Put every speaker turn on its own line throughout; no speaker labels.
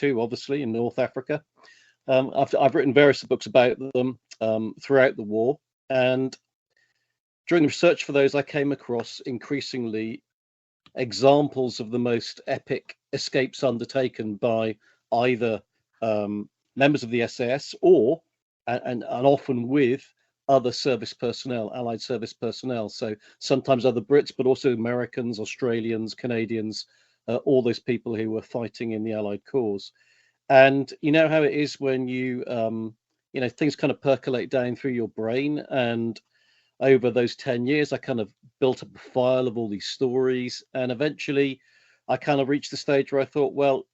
II, obviously, in North Africa. I've written various books about them throughout the war, and during the research for those, I came across increasingly examples of the most epic escapes undertaken by either members of the SAS or, and often with other service personnel, Allied service personnel. So sometimes other Brits, but also Americans, Australians, Canadians, all those people who were fighting in the Allied cause. And you know how it is when you know, things kind of percolate down through your brain. And over those 10 years, I kind of built up a file of all these stories. And eventually I kind of reached the stage where I thought, well,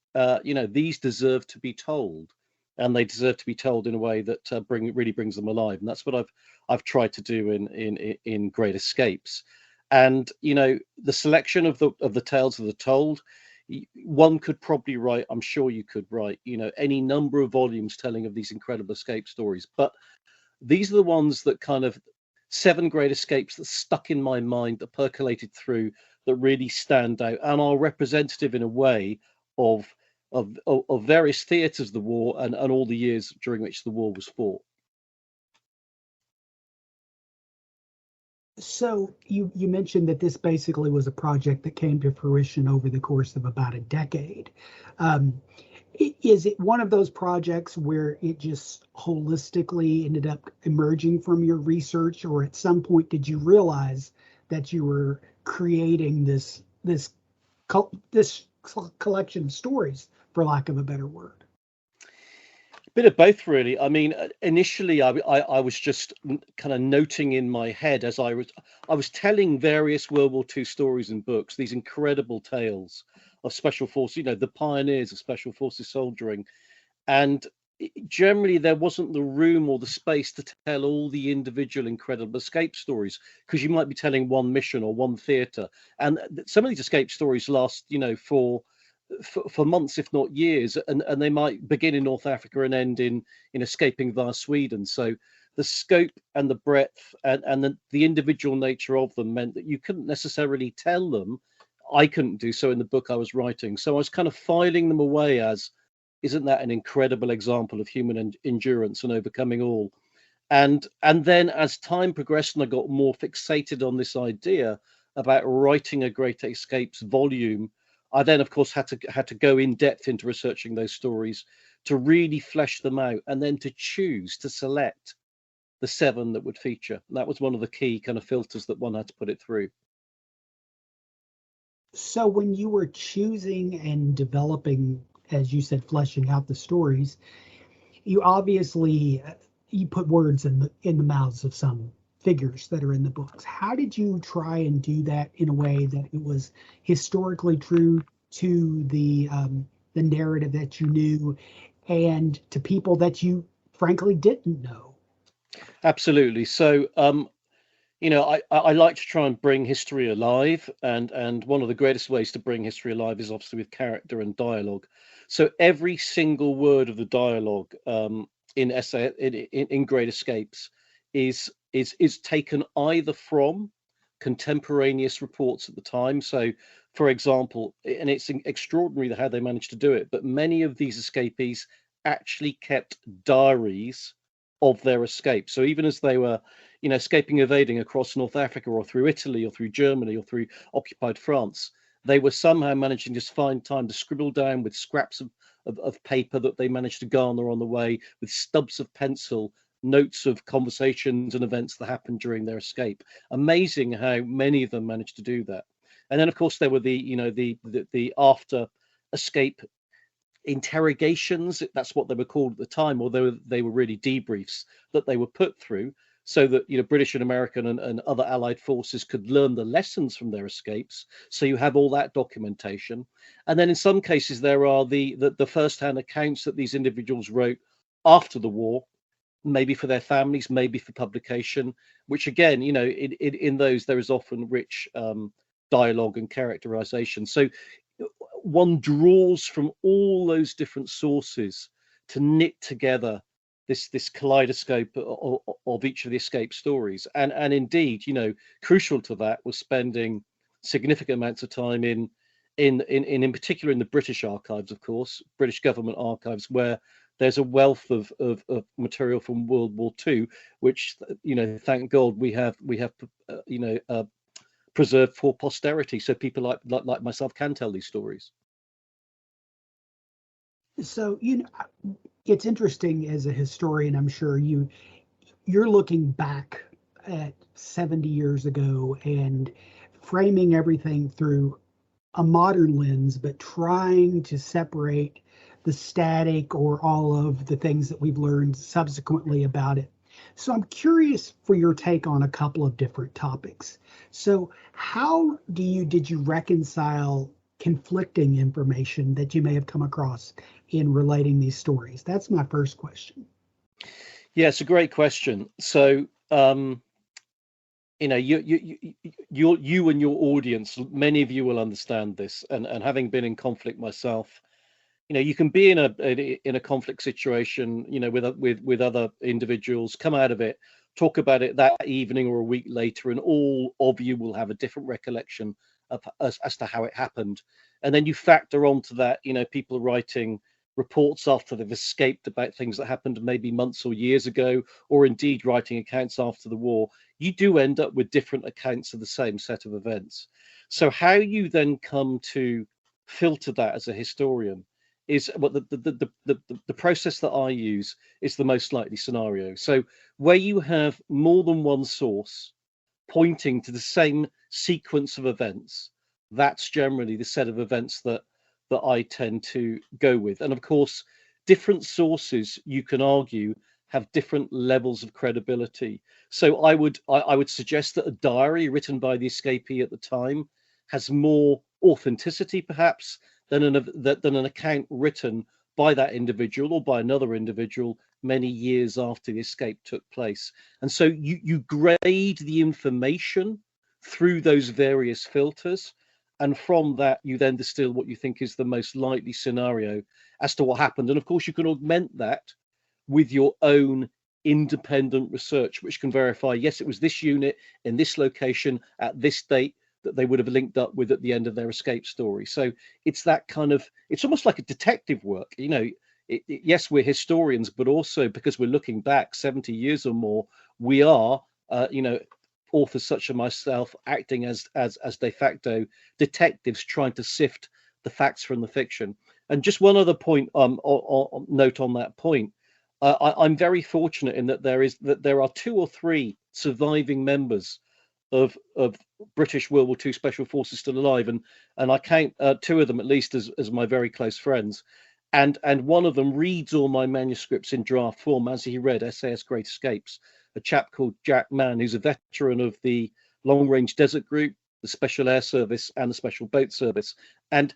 you know, these deserve to be told, and they deserve to be told in a way that really brings them alive. And that's what I've tried to do in Great Escapes. And, you know, the selection of the tales that are told, one could probably write, I'm sure you could write, you know, any number of volumes telling of these incredible escape stories. But these are the ones that kind of 7 great escapes that stuck in my mind, that percolated through, that really stand out and are representative in a way of various theatres of the war and all the years during which the war was fought.
So you mentioned that this basically was a project that came to fruition over the course of about a decade. Is it one of those projects where it just holistically ended up emerging from your research, or at some point did you realize that you were creating this collection of stories, for lack of a better word?
Bit of both, really. I mean, initially I was just kind of noting in my head as I was telling various World War II stories and books, these incredible tales of special forces, you know, the pioneers of special forces soldiering. And generally there wasn't the room or the space to tell all the individual incredible escape stories, because you might be telling one mission or one theatre. And some of these escape stories last, you know, for months, if not years, and they might begin in North Africa and end in escaping via Sweden. So the scope and the breadth and the individual nature of them meant that you couldn't necessarily tell them. I couldn't do so in the book I was writing. So I was kind of filing them away as, isn't that an incredible example of human endurance and overcoming all? And then as time progressed and I got more fixated on this idea about writing a Great Escapes volume, I then, of course, had to go in depth into researching those stories to really flesh them out, and then to choose to select the 7 that would feature. And that was one of the key kind of filters that one had to put it through.
So when you were choosing and developing, as you said, fleshing out the stories, you obviously you put words in the mouths of some figures that are in the books. How did you try and do that in a way that it was historically true to the narrative that you knew and to people that you frankly didn't know?
Absolutely. So, you know, I like to try and bring history alive, and one of the greatest ways to bring history alive is obviously with character and dialogue. So every single word of the dialogue in Great Escapes is taken either from contemporaneous reports at the time. So, for example, and it's extraordinary how they managed to do it, but many of these escapees actually kept diaries of their escape. So even as they were, you know, escaping, evading across North Africa or through Italy or through Germany or through occupied France, they were somehow managing to just find time to scribble down with scraps of paper that they managed to garner on the way, with stubs of pencil, notes of conversations and events that happened during their escape. Amazing how many of them managed to do that. And then, of course, there were the after escape interrogations. That's what they were called at the time, although they were really debriefs that they were put through, so that, you know, British and American and other Allied forces could learn the lessons from their escapes. So you have all that documentation. And then in some cases there are the first-hand accounts that these individuals wrote after the war, maybe for their families, maybe for publication, which again, you know, in those there is often rich dialogue and characterization. So one draws from all those different sources to knit together this kaleidoscope of each of the escape stories. And indeed, you know, crucial to that was spending significant amounts of time in in particular in the British archives, of course, British government archives, where there's a wealth of material from World War II, which, thank God we have preserved for posterity, so people like myself can tell these stories.
So, it's interesting as a historian, I'm sure you're looking back at 70 years ago and framing everything through a modern lens, but trying to separate the static or all of the things that we've learned subsequently about it. So I'm curious for your take on a couple of different topics. So how did you reconcile conflicting information that you may have come across in relating these stories? That's my first question.
Yeah, it's a great question. So, you and your audience, many of you will understand this, and having been in conflict myself, you can be in a conflict situation, with other individuals, come out of it, talk about it that evening or a week later, and all of you will have a different recollection of as to how it happened. And then you factor onto that, people writing reports after they've escaped about things that happened maybe months or years ago, or indeed writing accounts after the war. You do end up with different accounts of the same set of events. So how you then come to filter that as a historian is what the process that I use is the most likely scenario. So where you have more than one source pointing to the same sequence of events, that's generally the set of events that I tend to go with. And of course, different sources, you can argue, have different levels of credibility. So I would suggest that a diary written by the escapee at the time has more authenticity, perhaps, than an account written by that individual or by another individual many years after the escape took place. And so you grade the information through those various filters, and from that you then distill what you think is the most likely scenario as to what happened. And of course you can augment that with your own independent research, which can verify, yes, it was this unit in this location at this date that they would have linked up with at the end of their escape story. So it's that kind of, it's almost like a detective work. Yes, we're historians, but also because we're looking back 70 years or more, we are, authors such as myself acting as de facto detectives, trying to sift the facts from the fiction. And just one other point, note on that point. I'm very fortunate in that there are 2 or 3 surviving members of British World War II Special Forces still alive, and I count 2 of them at least as my very close friends, and one of them reads all my manuscripts in draft form as he read SAS Great Escapes, a chap called Jack Mann, who's a veteran of the Long Range Desert Group, the Special Air Service, and the Special Boat Service. And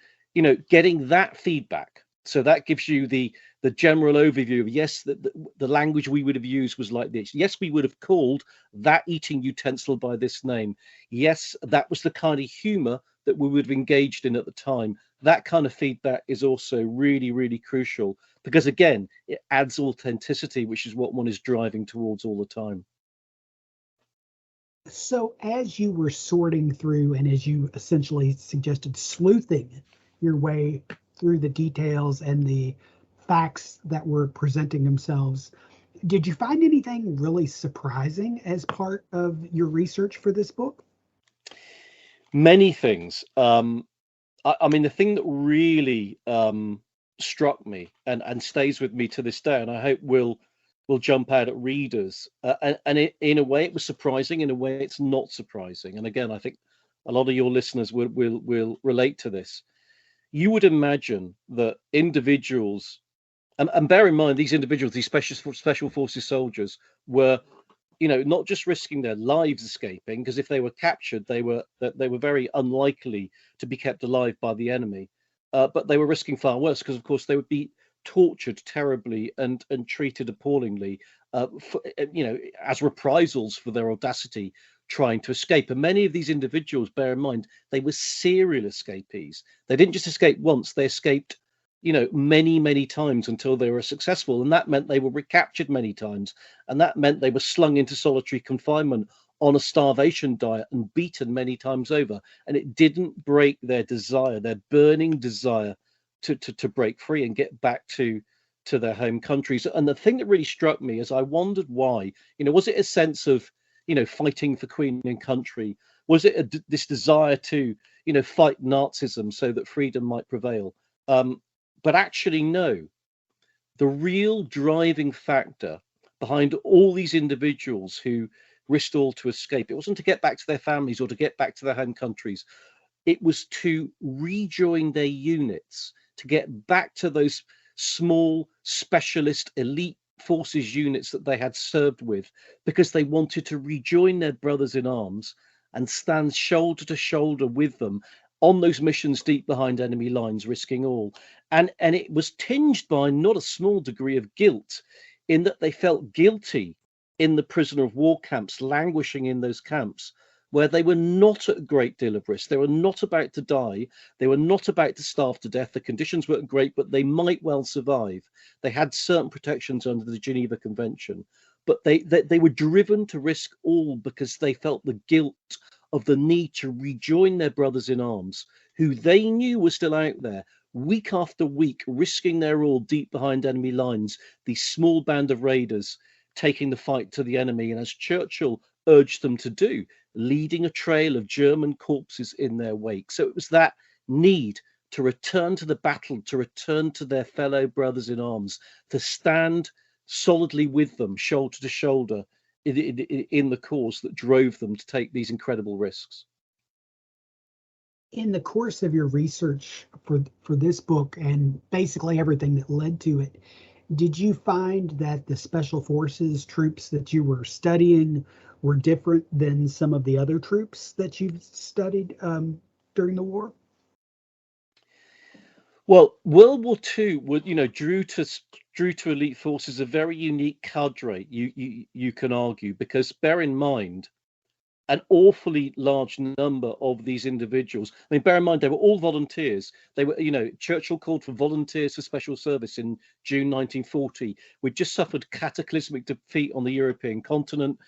getting that feedback, so that gives you the general overview of, yes, the language we would have used was like this. Yes, we would have called that eating utensil by this name. Yes, that was the kind of humor that we would have engaged in at the time. That kind of feedback is also really, really crucial, because again, it adds authenticity, which is what one is driving towards all the time.
So as you were sorting through, and as you essentially suggested, sleuthing your way through the details and the facts that were presenting themselves, did you find anything really surprising as part of your research for this book?
Many things. I mean, the thing that really struck me and stays with me to this day, and I hope will jump out at readers, and in a way it was surprising, in a way it's not surprising. And again, I think a lot of your listeners will relate to this. You would imagine that individuals, and bear in mind, these individuals, these special forces soldiers, were, not just risking their lives escaping, because if they were captured, they were very unlikely to be kept alive by the enemy. But they were risking far worse, because of course they would be tortured terribly and treated appallingly, as reprisals for their audacity trying to escape. And many of these individuals, bear in mind, they were serial escapees. They didn't just escape once, they escaped many times until they were successful, and that meant they were recaptured many times, and that meant they were slung into solitary confinement, on a starvation diet and beaten many times over, and it didn't break their desire, their burning desire to break free and get back to their home countries. And the thing that really struck me is I wondered why. Was it a sense of fighting for queen and country? Was it this desire to fight Nazism so that freedom might prevail? But actually, no. The real driving factor behind all these individuals who risked all to escape, it wasn't to get back to their families or to get back to their home countries. It was to rejoin their units, to get back to those small specialist elite forces units that they had served with, because they wanted to rejoin their brothers in arms and stand shoulder to shoulder with them on those missions deep behind enemy lines, risking all. And it was tinged by not a small degree of guilt, in that they felt guilty in the prisoner of war camps, languishing in those camps, where they were not at a great deal of risk. They were not about to die. They were not about to starve to death. The conditions weren't great, but they might well survive. They had certain protections under the Geneva Convention, but they were driven to risk all because they felt the guilt of the need to rejoin their brothers in arms, who they knew were still out there, week after week, risking their all deep behind enemy lines, these small band of raiders taking the fight to the enemy, and as Churchill urged them to do, leading a trail of German corpses in their wake. So it was that need to return to the battle, to return to their fellow brothers in arms, to stand solidly with them, shoulder to shoulder, in the cause that drove them to take these incredible risks.
In the course of your research for this book and basically everything that led to it, did you find that the special forces troops that you were studying were different than some of the other troops that you've studied during the war?
Well, World War II would, drew to elite forces a very unique cadre. You can argue, because bear in mind, an awfully large number of these individuals. I mean, bear in mind, they were all volunteers. They were, Churchill called for volunteers for special service in June 1940. We'd just suffered cataclysmic defeat on the European continent.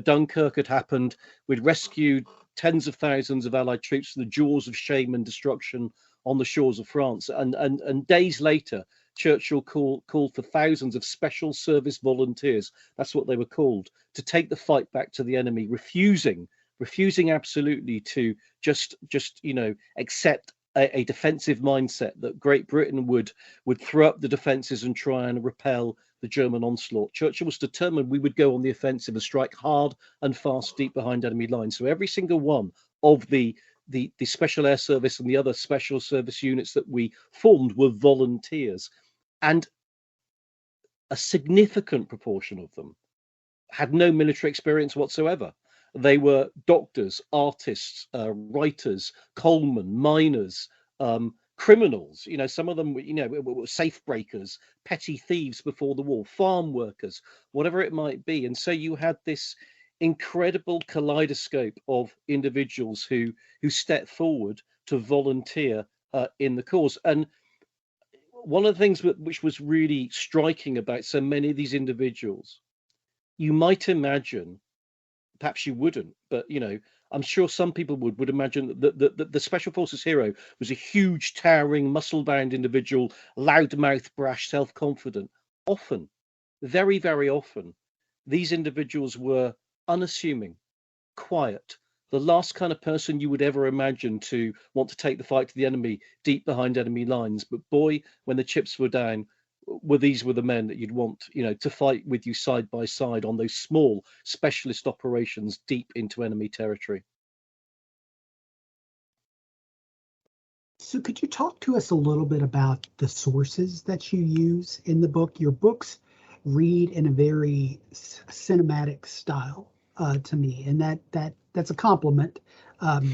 Dunkirk had happened. We'd rescued tens of thousands of Allied troops from the jaws of shame and destruction on the shores of France. And days later, Churchill called for thousands of special service volunteers, that's what they were called, to take the fight back to the enemy, refusing absolutely to just accept a defensive mindset, that Great Britain would throw up the defenses and try and repel the German onslaught. Churchill was determined we would go on the offensive and strike hard and fast deep behind enemy lines. So every single one of the Special Air Service and the other special service units that we formed were volunteers. And a significant proportion of them had no military experience whatsoever. They were doctors, artists, writers, coalmen, miners, criminals. Some of them were safe breakers, petty thieves before the war, farm workers, whatever it might be. And so you had this incredible kaleidoscope of individuals who stepped forward to volunteer in the cause. And one of the things which was really striking about so many of these individuals, you might imagine, perhaps you wouldn't, but I'm sure some people would imagine that the Special Forces hero was a huge, towering, muscle-bound individual, loudmouth, brash, self-confident. Often, very, very often, these individuals were unassuming, quiet, the last kind of person you would ever imagine to want to take the fight to the enemy deep behind enemy lines. But boy, when the chips were down, these were the men that you'd want, to fight with you side by side on those small specialist operations deep into enemy territory.
So could you talk to us a little bit about the sources that you use in the book? Your books read in a very cinematic style to me, and that's a compliment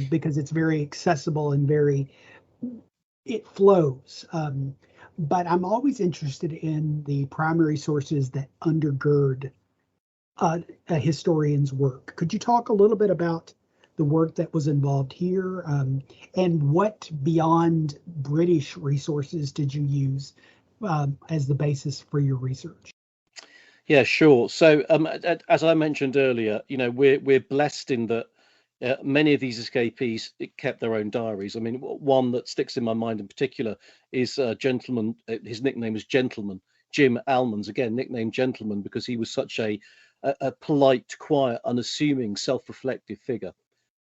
because it's very accessible and it flows. But I'm always interested in the primary sources that undergird a historian's work. Could you talk a little bit about the work that was involved here, and what beyond British resources did you use as the basis for your research?
Yeah, sure. So, as I mentioned earlier, we're blessed in that many of these escapees kept their own diaries. I mean, one that sticks in my mind in particular is a gentleman. His nickname was Gentleman, Jim Almans. Again, nicknamed Gentleman because he was such a polite, quiet, unassuming, self-reflective figure.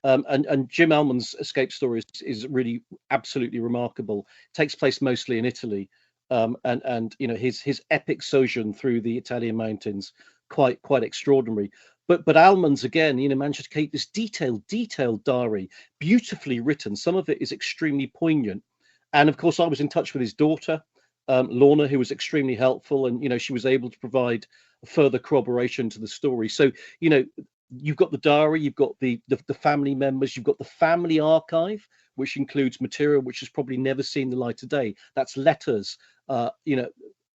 And Jim Alman's escape story is really absolutely remarkable. It takes place mostly in Italy, and his epic sojourn through the Italian mountains quite extraordinary. But Alman's again, managed to keep this detailed diary, beautifully written. Some of it is extremely poignant, and of course, I was in touch with his daughter, Lorna, who was extremely helpful, and she was able to provide further corroboration to the story. So you've got the diary, you've got the family members, you've got the family archive, which includes material which has probably never seen the light of day. That's letters,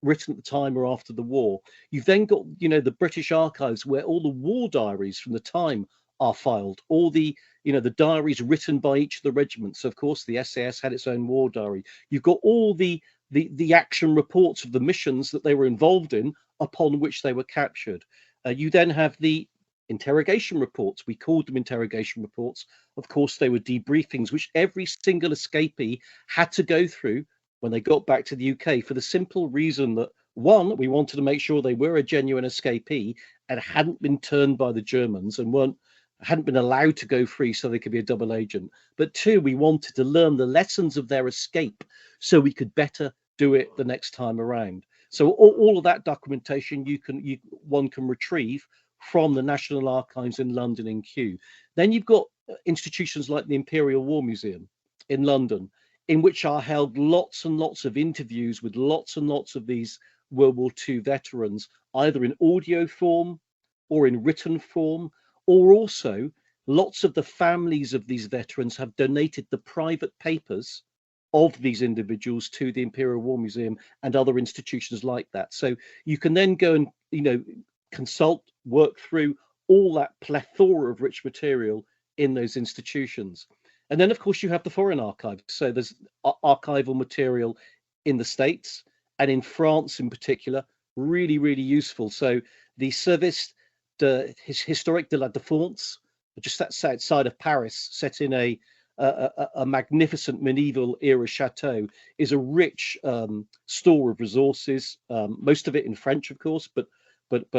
written at the time or after the war. You've then got, the British archives where all the war diaries from the time are filed, all the diaries written by each of the regiments. So of course, the SAS had its own war diary. You've got all the action reports of the missions that they were involved in upon which they were captured. You then have the interrogation reports. We called them interrogation reports. Of course, they were debriefings which every single escapee had to go through when they got back to the UK, for the simple reason that, one, we wanted to make sure they were a genuine escapee and hadn't been turned by the Germans and hadn't been allowed to go free so they could be a double agent. But two, we wanted to learn the lessons of their escape so we could better do it the next time around. So all of that documentation one can retrieve from the National Archives in London in Kew. Then you've got institutions like the Imperial War Museum in London, in which are held lots and lots of interviews with lots and lots of these World War II veterans, either in audio form or in written form, or also lots of the families of these veterans have donated the private papers of these individuals to the Imperial War Museum and other institutions like that. So you can then go and consult, work through all that plethora of rich material in those institutions. And then, of course, you have the foreign archives. So there's archival material in the States and in France in particular, really, really useful. So the Service Historique de la Défense, just outside of Paris, set in a magnificent medieval era chateau, is a rich store of resources, most of it in French, of course, but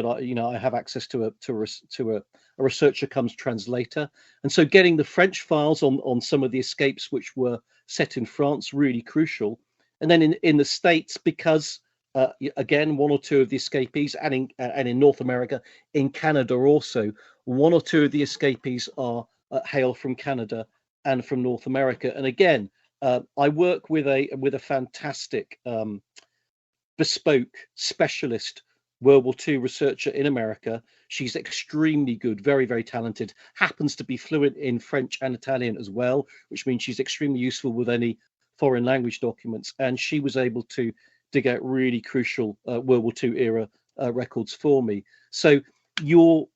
I have access to a researcher comes translator, and so getting the French files on some of the escapes which were set in France really crucial. And then in the States, because again, one or two of the escapees, and in North America, in Canada also, one or two of the escapees are hail from Canada and from North America. And again, I work with a fantastic bespoke specialist World War II researcher in America. She's extremely good, very, very talented, happens to be fluent in French and Italian as well, which means she's extremely useful with any foreign language documents. And she was able to dig out really crucial World War II era records for me. So you're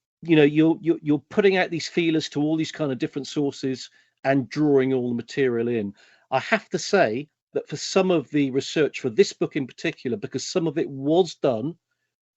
putting out these feelers to all these kind of different sources and drawing all the material in. I have to say that for some of the research for this book in particular, because some of it was done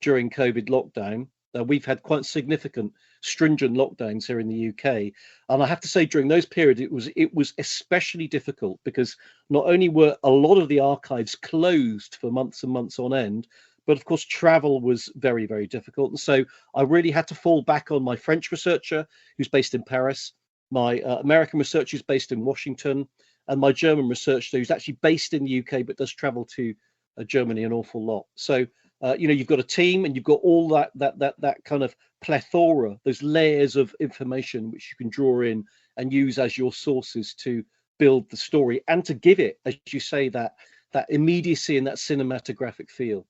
during COVID lockdown, we've had quite significant, stringent lockdowns here in the UK, and I have to say during those periods it was especially difficult, because not only were a lot of the archives closed for months and months on end, but of course travel was very, very difficult. And so I really had to fall back on my French researcher, who's based in Paris, my American researcher who's based in Washington, and my German researcher who's actually based in the UK but does travel to Germany an awful lot. So you've got a team, and you've got all that kind of plethora, those layers of information which you can draw in and use as your sources to build the story and to give it, as you say, that immediacy and that cinematographic feel.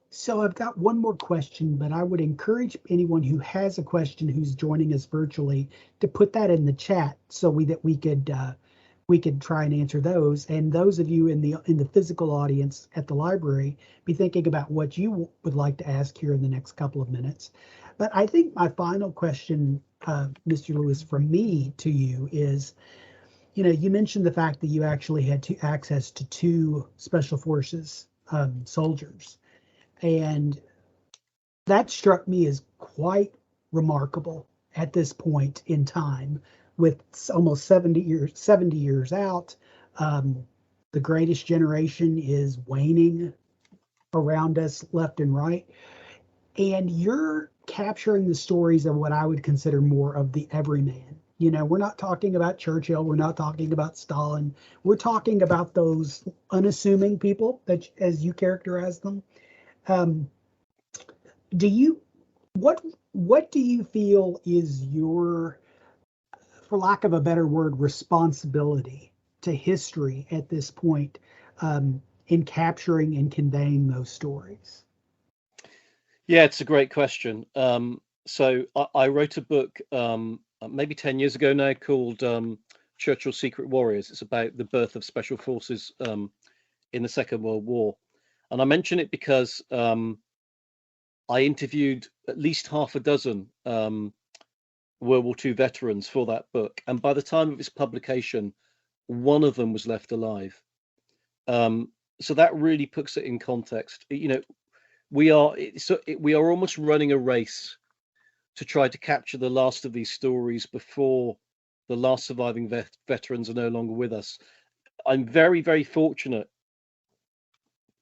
So I've got one more question, but I would encourage anyone who has a question who's joining us virtually to put that in the chat so we could try and answer those. And those of you in the physical audience at the library, be thinking about what you would like to ask here in the next couple of minutes. But I think my final question, Mr. Lewis, from me to you is, you mentioned the fact that you actually had access to two special forces soldiers. And that struck me as quite remarkable at this point in time, with almost 70 years out. The greatest generation is waning around us left and right. And you're capturing the stories of what I would consider more of the everyman. We're not talking about Churchill. We're not talking about Stalin. We're talking about those unassuming people that, as you characterize them. Do you, what do you feel is your, for lack of a better word, responsibility to history at this point, in capturing and conveying those stories?
Yeah, it's a great question. So I wrote a book maybe 10 years ago now called Churchill's Secret Warriors. It's about the birth of special forces in the Second World War. And I mention it because I interviewed at least half a dozen World War II veterans for that book. And by the time of its publication, one of them was left alive. So that really puts it in context. We are almost running a race to try to capture the last of these stories before the last surviving veterans are no longer with us. I'm very, very fortunate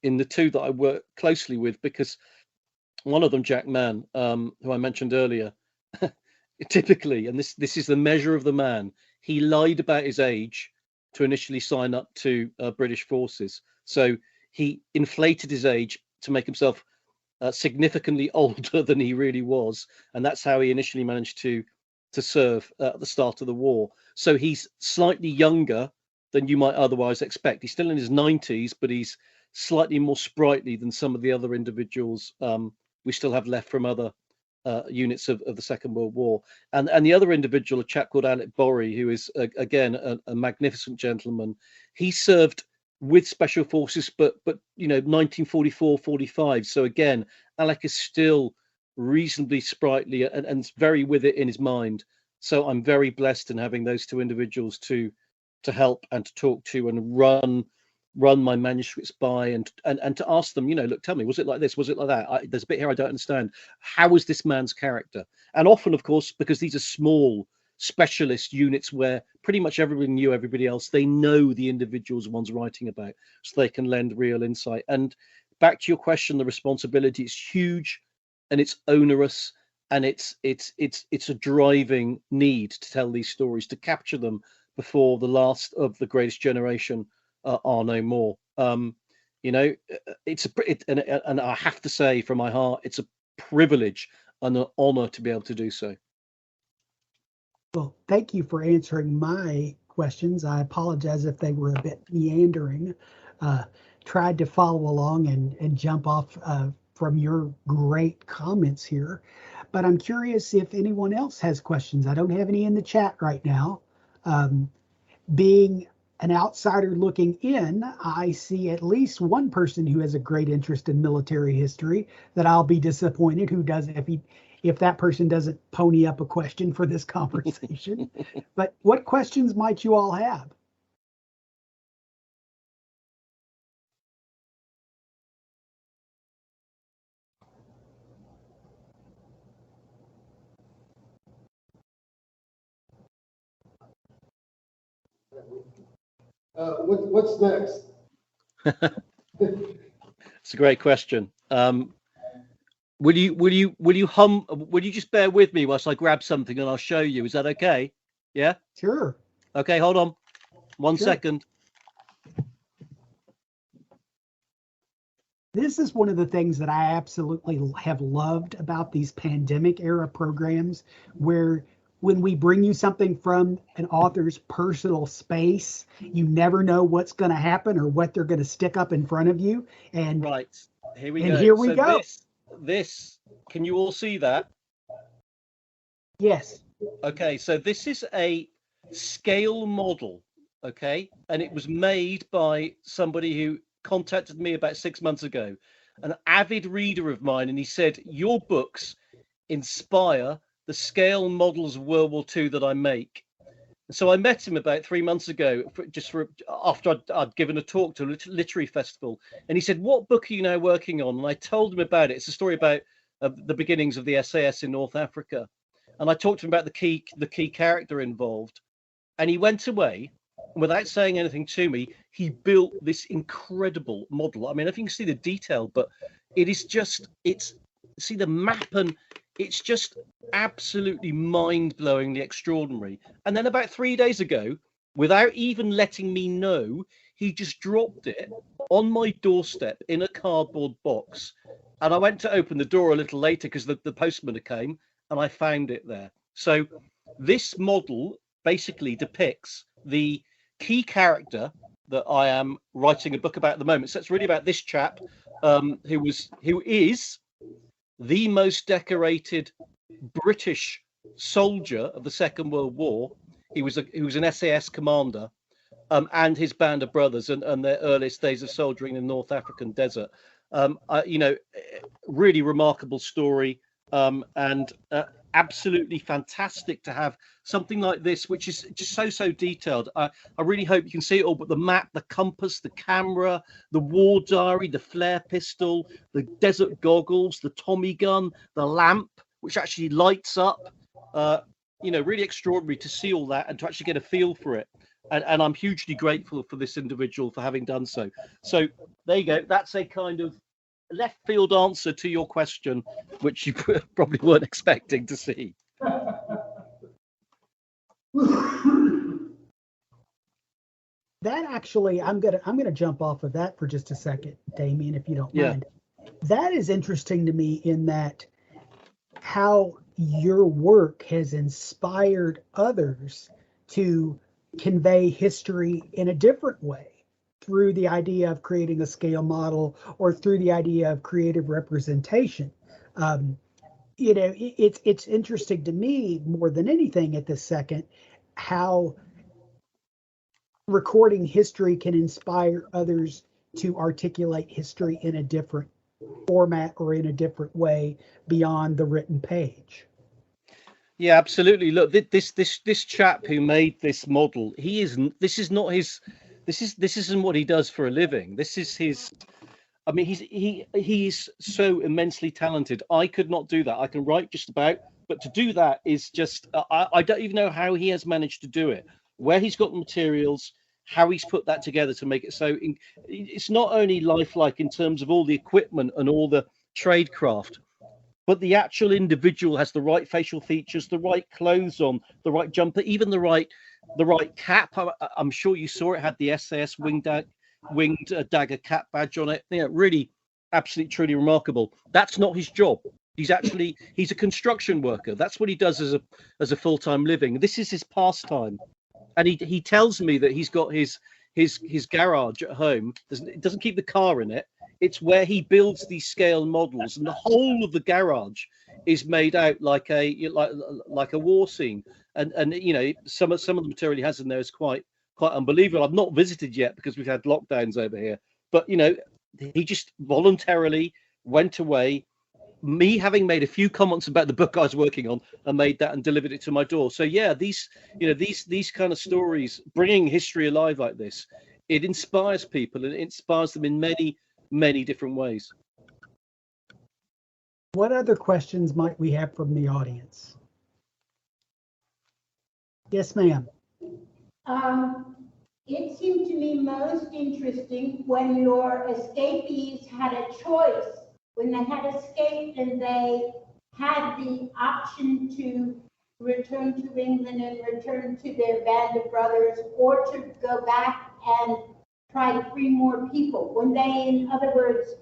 in the two that I work closely with, because one of them, Jack Mann, who I mentioned earlier, typically, and this is the measure of the man, he lied about his age to initially sign up to British forces. So he inflated his age to make himself significantly older than he really was, and that's how he initially managed to serve at the start of the war. So he's slightly younger than you might otherwise expect. He's still in his 90s, but he's slightly more sprightly than some of the other individuals we still have left from other units of the Second World War. And the other individual, a chap called Alec Borry, who is again a magnificent gentleman. He served with special forces, but 1944, 45. So again, Alec is still reasonably sprightly and very with it in his mind. So I'm very blessed in having those two individuals to help and to talk to and run my manuscripts by, and to ask them, look, tell me, was it like this? Was it like that? There's a bit here I don't understand. How was this man's character? And often, of course, because these are small specialist units where pretty much everybody knew everybody else, they know the individuals one's writing about, so they can lend real insight. And back to your question, the responsibility is huge, and it's onerous, and it's a driving need to tell these stories, to capture them before the last of the greatest generation are no more. And I have to say from my heart, it's a privilege and an honor to be able to do so.
Well, thank you for answering my questions. I apologize if they were a bit meandering. Tried to follow along and jump off from your great comments here, but I'm curious if anyone else has questions. I don't have any in the chat right now. Being an outsider looking in, I see at least one person who has a great interest in military history that I'll be disappointed who doesn't, if that person doesn't pony up a question for this conversation. But what questions might you all have?
What's next?
It's a great question. Will you just bear with me whilst I grab something and I'll show you? Is that okay? Yeah?
Sure.
Okay, hold on. One second.
This is one of the things that I absolutely have loved about these pandemic era programs, where when we bring you something from an author's personal space, you never know what's going to happen or what they're going to stick up in front of you. And
right, here we
go.
Here we go. This, can you all see that?
Yes.
Okay, so this is a scale model, okay? And it was made by somebody who contacted me about 6 months ago, an avid reader of mine, and he said, your books inspire the scale models of World War II that I make. So I met him about 3 months ago, after I'd given a talk to a literary festival, and he said, "What book are you now working on?" And I told him about it. It's a story about the beginnings of the SAS in North Africa, and I talked to him about the key character involved, and he went away, and without saying anything to me, he built this incredible model. I mean, if you can see the detail, but it is just see the map, and it's just absolutely mind-blowingly extraordinary. And then about 3 days ago, without even letting me know, he just dropped it on my doorstep in a cardboard box. And I went to open the door a little later because the postman came, and I found it there. So this model basically depicts the key character that I am writing a book about at the moment. So it's really about this chap who is the most decorated British soldier of the Second World War. He was an SAS commander, and his band of brothers, and their earliest days of soldiering in the North African desert. Really remarkable story, and absolutely fantastic to have something like this, which is just so detailed. I really hope you can see it all, but the map, the compass, the camera, the war diary, the flare pistol, the desert goggles, the Tommy gun, the lamp, which actually lights up, really extraordinary to see all that and to actually get a feel for it. And I'm hugely grateful for this individual for having done so. So there you go. That's a kind of left field answer to your question, which you probably weren't expecting to see.
That actually, I'm gonna jump off of that for just a second, Damien, if you don't mind. That is interesting to me in that how your work has inspired others to convey history in a different way through the idea of creating a scale model or through the idea of creative representation. It's interesting to me more than anything at this second how recording history can inspire others to articulate history in a different format or in a different way beyond the written page.
Yeah, absolutely. Look, this chap who made this model, this isn't what he does for a living. This is his. I mean, he's so immensely talented. I could not do that. I can write just about, but to do that is just I don't even know how he has managed to do it. Where he's got the materials, how he's put that together to make it so. It's not only lifelike in terms of all the equipment and all the tradecraft, but the actual individual has the right facial features, the right clothes on, the right jumper, even the right cap. I'm sure you saw it had the SAS winged dagger cap badge on it. Really, absolutely, truly remarkable. That's not his job. He's a construction worker. That's what he does as a full-time living. This is his pastime, and he tells me that he's got his garage at home. It doesn't keep the car in it. It's where he builds these scale models, and the whole of the garage is made out like a war scene. And some of the material he has in there is quite unbelievable. I've not visited yet because we've had lockdowns over here, but he just voluntarily went away. Me having made a few comments about the book I was working on, and made that and delivered it to my door. So yeah, these kind of stories, bringing history alive like this, it inspires people, and it inspires them in many different ways.
What other questions might we have from the audience? Yes, ma'am.
It seemed to me most interesting when your escapees had a choice, when they had escaped and they had the option to return to England and return to their band of brothers, or to go back and try to free more people. When they, in other words,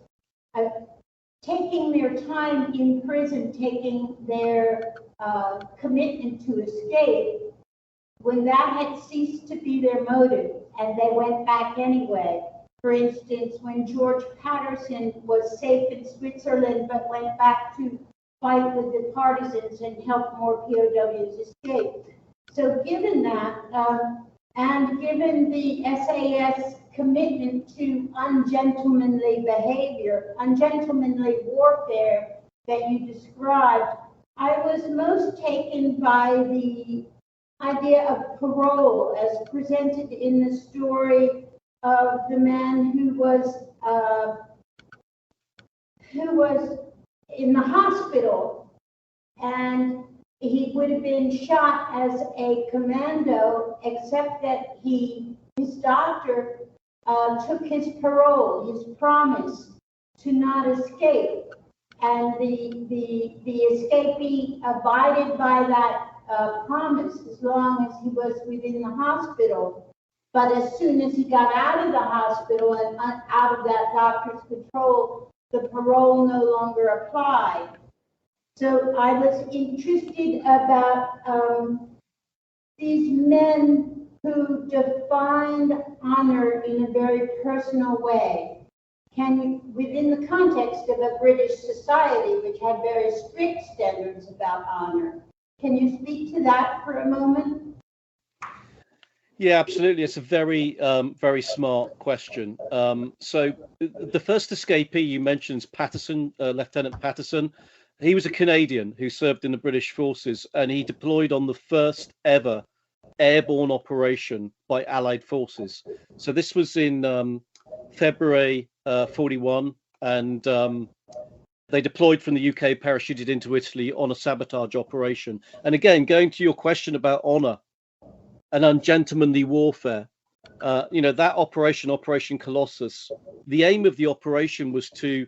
taking their time in prison, taking their commitment to escape, when that had ceased to be their motive and they went back anyway. For instance, when George Patterson was safe in Switzerland but went back to fight with the partisans and help more POWs escape. So given that, and given the SAS commitment to ungentlemanly behavior, ungentlemanly warfare that you described, I was most taken by the idea of parole as presented in the story of the man who was in the hospital, and he would have been shot as a commando, except that his doctor took his parole, his promise to not escape, and the escapee abided by that promise as long as he was within the hospital. But as soon as he got out of the hospital and out of that doctor's control, the parole no longer applied. So I was interested about these men who defined honor in a very personal way. Within the context of a British society which had very strict standards about honor, can you speak to that for a moment?
Yeah, absolutely. It's a very, very smart question. So the first escapee you mentioned is Patterson, Lieutenant Patterson. He was a Canadian who served in the British forces, and he deployed on the first ever airborne operation by Allied forces. So this was in February 41, and they deployed from the UK, parachuted into Italy on a sabotage operation. And again, going to your question about honor and ungentlemanly warfare, that operation, Operation Colossus, the aim of the operation was to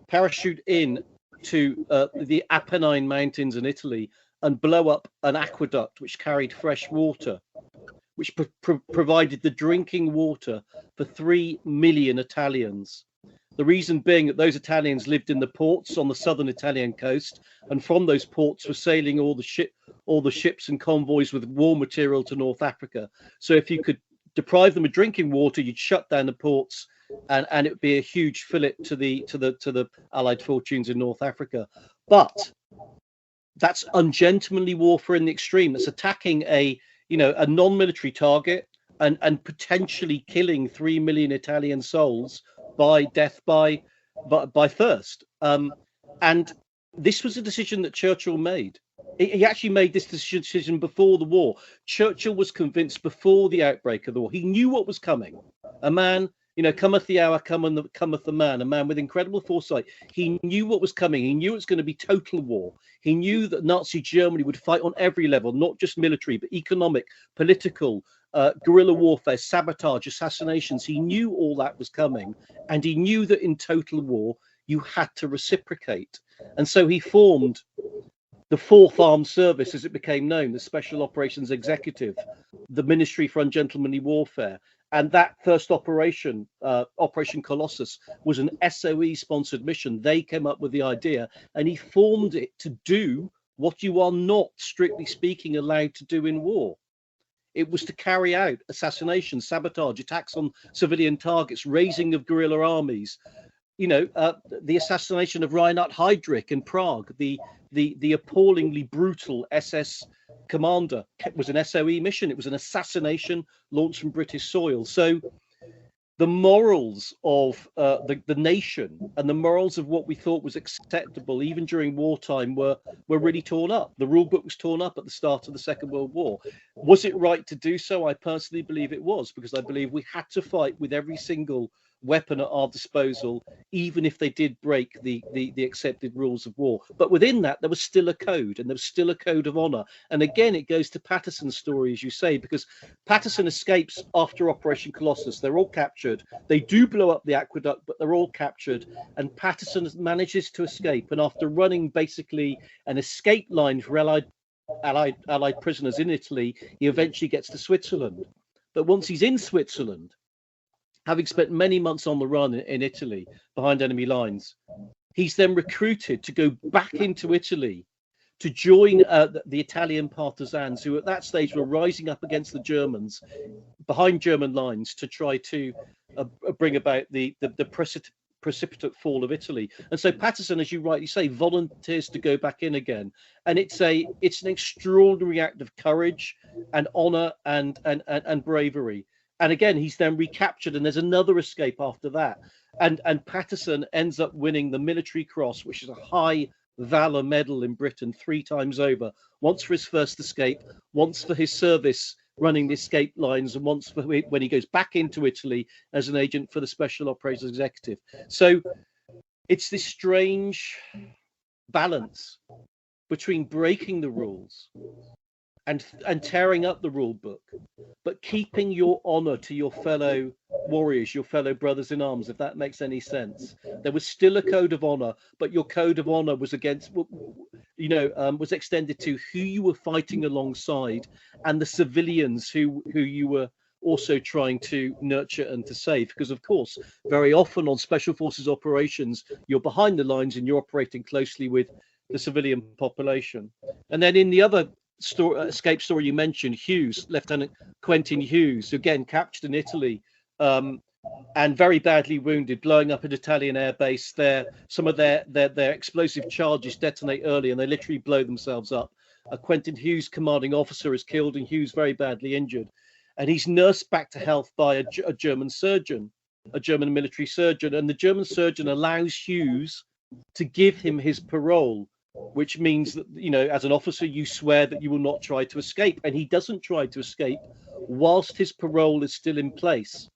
parachute in to the Apennine Mountains in Italy and blow up an aqueduct which carried fresh water, which provided the drinking water for 3 million Italians. The reason being that those Italians lived in the ports on the southern Italian coast, and from those ports were sailing all the ships and convoys with war material to North Africa. So if you could deprive them of drinking water, you'd shut down the ports, and it would be a huge fillip to the Allied fortunes in North Africa. But that's ungentlemanly warfare in the extreme. That's attacking a non-military target and potentially killing 3 million Italian souls by death by thirst. And this was a decision that Churchill made. He actually made this decision before the war. Churchill was convinced before the outbreak of the war. He knew what was coming. A man, cometh the hour, cometh the man, a man with incredible foresight. He knew what was coming. He knew it was going to be total war. He knew that Nazi Germany would fight on every level, not just military, but economic, political, guerrilla warfare, sabotage, assassinations. He knew all that was coming, and he knew that in total war, you had to reciprocate. And so he formed the Fourth Armed Service, as it became known, the Special Operations Executive, the Ministry for Ungentlemanly Warfare. And that first operation, Operation Colossus, was an SOE-sponsored mission. They came up with the idea, and he formed it to do what you are not, strictly speaking, allowed to do in war. It was to carry out assassinations, sabotage, attacks on civilian targets, raising of guerrilla armies. The assassination of Reinhard Heydrich in Prague, the appallingly brutal SS commander, was an SOE mission. It was an assassination launched from British soil. So the morals of the nation and the morals of what we thought was acceptable, even during wartime, were really torn up. The rule book was torn up at the start of the Second World War. Was it right to do so? I personally believe it was, because I believe we had to fight with every single weapon at our disposal, even if they did break the accepted rules of war. But within that, there was still a code, and there was still a code of honor. And again, it goes to Patterson's story, as you say, because Patterson escapes after Operation Colossus. They're all captured. They do blow up the aqueduct, but they're all captured. And Patterson manages to escape. And after running basically an escape line for Allied prisoners in Italy, he eventually gets to Switzerland. But once he's in Switzerland, having spent many months on the run in Italy behind enemy lines, he's then recruited to go back into Italy to join the Italian partisans, who at that stage were rising up against the Germans behind German lines to try to bring about the precipitate fall of Italy. And so Patterson, as you rightly say, volunteers to go back in again. And it's an extraordinary act of courage and honor and bravery. And again, he's then recaptured, and there's another escape after that. And Patterson ends up winning the Military Cross, which is a high Valor Medal in Britain 3 times over, once for his first escape, once for his service running the escape lines, and once for when he goes back into Italy as an agent for the Special Operations Executive. So it's this strange balance between breaking the rules and tearing up the rule book, but keeping your honor to your fellow warriors, your fellow brothers in arms, if that makes any sense. There was still a code of honor, but your code of honor was against, was extended to who you were fighting alongside and the civilians who you were also trying to nurture and to save. Because of course, very often on special forces operations, you're behind the lines and you're operating closely with the civilian population. And then in the other escape story you mentioned, Hughes, Lieutenant Quentin Hughes, again captured in Italy, and very badly wounded, blowing up an Italian air base. Some of their explosive charges detonate early and they literally blow themselves up. Quentin Hughes, commanding officer, is killed and Hughes very badly injured, and he's nursed back to health by a German surgeon, a German military surgeon, and the German surgeon allows Hughes to give him his parole, which means that, as an officer, you swear that you will not try to escape. And he doesn't try to escape whilst his parole is still in place.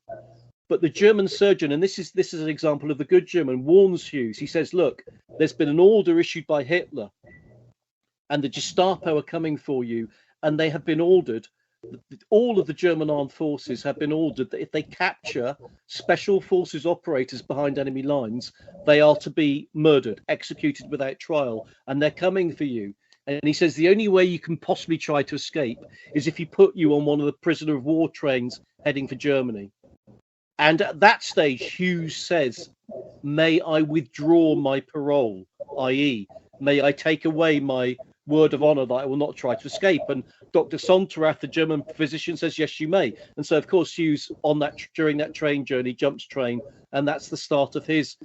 But the German surgeon, and this is an example of the good German, warns Hughes. He says, look, there's been an order issued by Hitler and the Gestapo are coming for you. And they have been ordered, all of the German armed forces have been ordered that if they capture special forces operators behind enemy lines, they are to be murdered, executed without trial, and they're coming for you. And he says the only way you can possibly try to escape is if he put you on one of the prisoner of war trains heading for Germany. And at that stage, Hughes says, may I withdraw my parole, i.e., may I take away my word of honor that I will not try to escape. And Dr. Sonterath, the German physician, says, yes, you may. And so, of course, Hughes, during that train journey, jumps train. And that's the start of his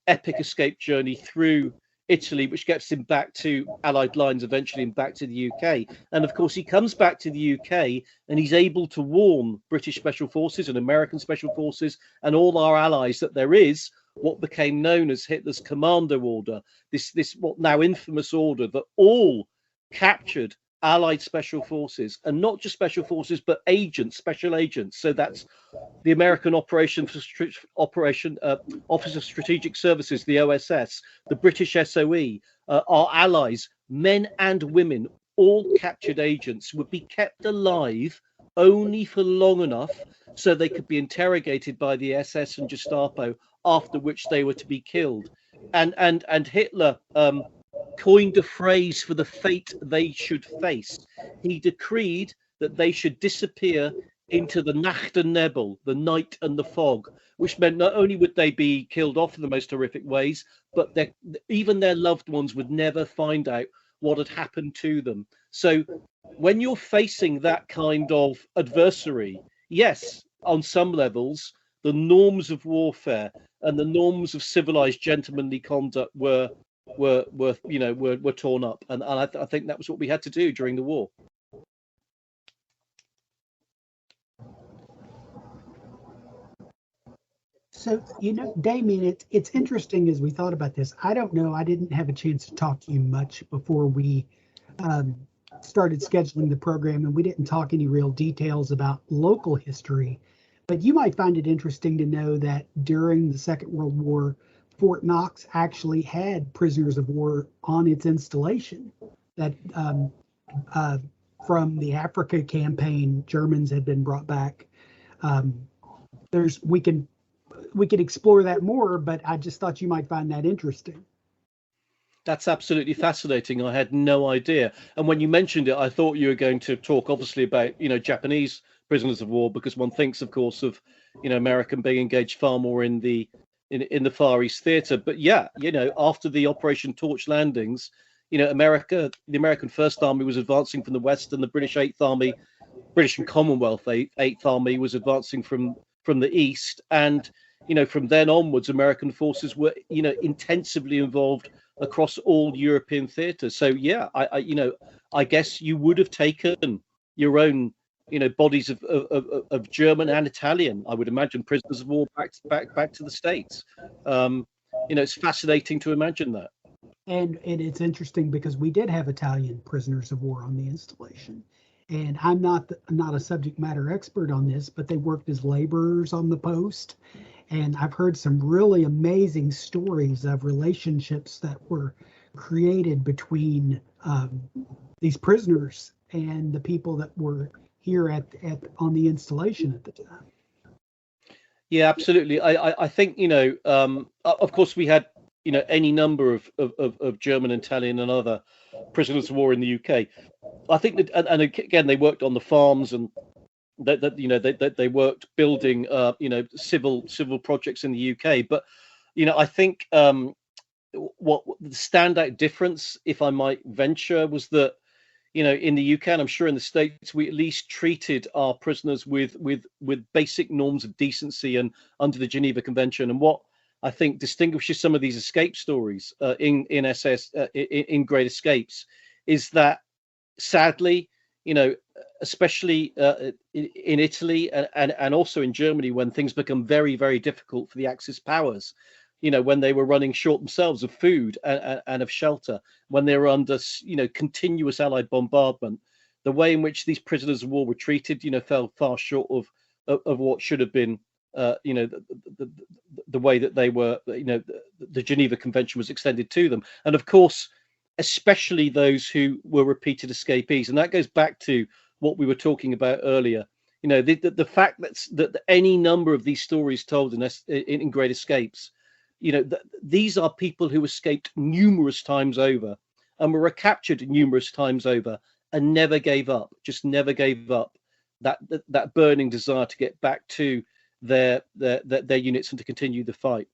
epic escape journey through Italy, which gets him back to Allied lines, eventually, and back to the UK. And of course, he comes back to the UK and he's able to warn British Special Forces and American Special Forces and all our allies that there is what became known as Hitler's Commando Order, this what now infamous order that all captured Allied special forces, and not just special forces, but agents, special agents. So that's the American Office of Strategic Services, the OSS, the British SOE, our allies, men and women, all captured agents would be kept alive only for long enough so they could be interrogated by the SS and Gestapo, after which they were to be killed. And Hitler coined a phrase for the fate they should face. He decreed that they should disappear into the Nacht und Nebel, the night and the fog, which meant not only would they be killed off in the most horrific ways, but even their loved ones would never find out what had happened to them. So when you're facing that kind of adversary, yes, on some levels, the norms of warfare and the norms of civilized gentlemanly conduct were torn up, and I think that was what we had to do during the war.
So, Damien, it's interesting as we thought about this. I don't know, I didn't have a chance to talk to you much before we started scheduling the program, and we didn't talk any real details about local history. But you might find it interesting to know that during the Second World War, Fort Knox actually had prisoners of war on its installation. That from the Africa campaign, Germans had been brought back. We could explore that more, but I just thought you might find that interesting.
That's absolutely fascinating. I had no idea. And when you mentioned it, I thought you were going to talk, obviously, about Japanese prisoners of war, because one thinks, of course, of American being engaged far more in the Far East theater. But yeah, after the Operation Torch landings, the American First Army was advancing from the west, and the British Eighth Army, British and Commonwealth Eighth Army, was advancing from the east. And from then onwards, American forces were intensively involved across all European theaters. So yeah, I guess you would have taken your own bodies of German and Italian, I would imagine, prisoners of war back to the States. It's fascinating to imagine that.
And it's interesting because we did have Italian prisoners of war on the installation. And I'm not a subject matter expert on this, but they worked as laborers on the post. And I've heard some really amazing stories of relationships that were created between these prisoners and the people that were here at on the installation at the time.
Yeah, absolutely. I think, of course we had, any number of German, Italian and other prisoners of war in the UK. I think that, and again, they worked on the farms, and they worked building, civil projects in the UK. But, I think what the standout difference, if I might venture, was that, in the UK, and I'm sure in the States, we at least treated our prisoners with basic norms of decency and under the Geneva Convention. And what I think distinguishes some of these escape stories in SS in Great Escapes is that, sadly, especially in Italy and also in Germany, when things become very, very difficult for the Axis powers, when they were running short themselves of food and of shelter, when they were under, continuous Allied bombardment, the way in which these prisoners of war were treated, fell far short of what should have been, the way that they were, the Geneva Convention was extended to them. And of course, especially those who were repeated escapees. And that goes back to what we were talking about earlier. The fact that any number of these stories told in Great Escapes, these are people who escaped numerous times over and were recaptured numerous times over and never gave up, just never gave up that burning desire to get back to their units and to continue the fight.